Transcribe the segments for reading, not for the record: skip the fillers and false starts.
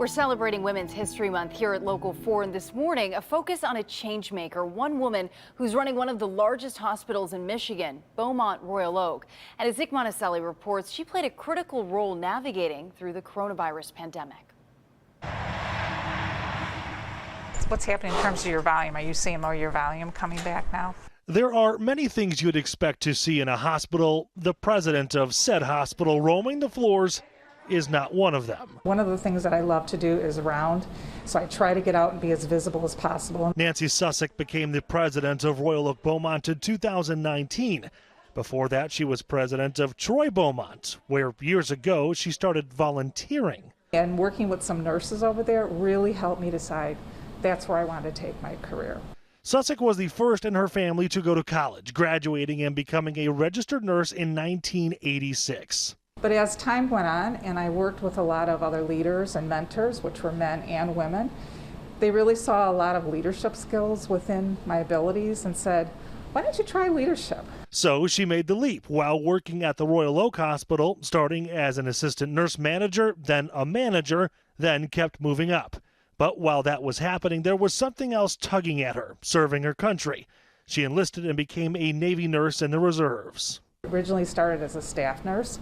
We're celebrating Women's History Month here at Local 4, and this morning, a focus on a change maker, one woman who's running one of the largest hospitals in Michigan, Beaumont-Royal Oak. And as Zick Monticelli reports, she played a critical role navigating through the coronavirus pandemic. What's happening in terms of your volume? Are you seeing more of your volume coming back now? There are many things you'd expect to see in a hospital. The president of said hospital roaming the floors is not one of them. One of the things that I love to do is round, so I try to get out and be as visible as possible. Nancy Susick became the president of Royal Oak Beaumont in 2019. Before that, she was president of Troy Beaumont, where years ago she started volunteering. And working with some nurses over there really helped me decide that's where I wanted to take my career. Susick was the first in her family to go to college, graduating and becoming a registered nurse in 1986. But as time went on and I worked with a lot of other leaders and mentors, which were men and women, they really saw a lot of leadership skills within my abilities and said, why don't you try leadership? So she made the leap while working at the Royal Oak Hospital, starting as an assistant nurse manager, then a manager, then kept moving up. But while that was happening, there was something else tugging at her, serving her country. She enlisted and became a Navy nurse in the reserves. Originally started as a staff nurse,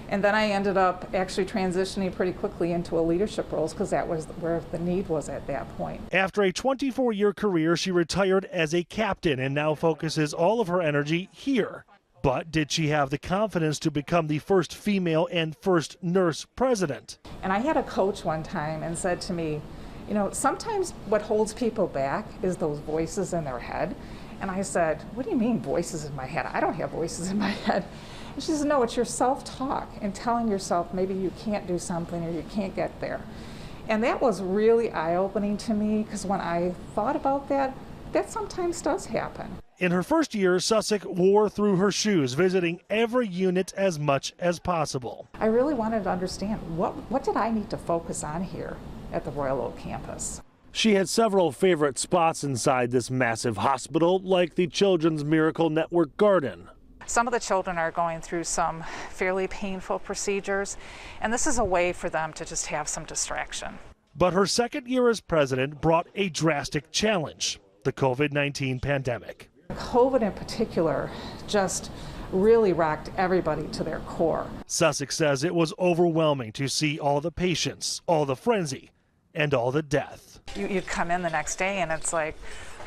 and then I ended up actually transitioning pretty quickly into a leadership roles because that was where the need was at that point. After a 24-year career, she retired as a captain and now focuses all of her energy here. But did she have the confidence to become the first female and first nurse president? And I had a coach one time and said to me, you know, sometimes what holds people back is those voices in their head. And I said, what do you mean voices in my head? I don't have voices in my head. And she said, no, it's your self-talk and telling yourself maybe you can't do something or you can't get there. And that was really eye-opening to me because when I thought about that, that sometimes does happen. In her first year, Susick wore through her shoes, visiting every unit as much as possible. I really wanted to understand what did I need to focus on here at the Royal Oak campus. She had several favorite spots inside this massive hospital, like the Children's Miracle Network Garden. Some of the children are going through some fairly painful procedures, and this is a way for them to just have some distraction. But her second year as president brought a drastic challenge: the COVID-19 pandemic. COVID in particular just really rocked everybody to their core. Susick says it was overwhelming to see all the patients, all the frenzy, and all the death. You'd come in the next day and it's like,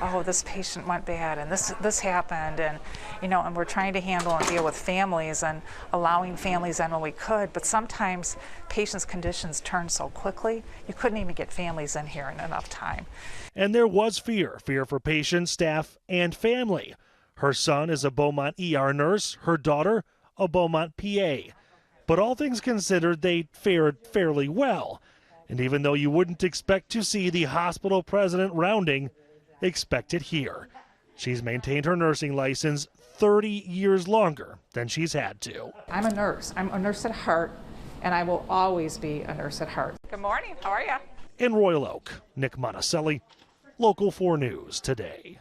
oh, this patient went bad and this happened, and you know, and we're trying to handle and deal with families and allowing families in when we could, but sometimes patients' conditions turn so quickly you couldn't even get families in here in enough time. And there was fear for patients, staff, and family. Her son is a Beaumont ER nurse, her daughter a Beaumont PA. But all things considered, they fared fairly well. And even though you wouldn't expect to see the hospital president rounding, expect it here. She's maintained her nursing license 30 years longer than she's had to. I'm a nurse. I'm a nurse at heart, and I will always be a nurse at heart. Good morning. How are you? In Royal Oak, Nick Monticelli, Local 4 News Today.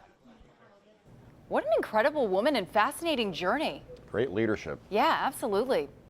What an incredible woman and fascinating journey. Great leadership. Yeah, absolutely.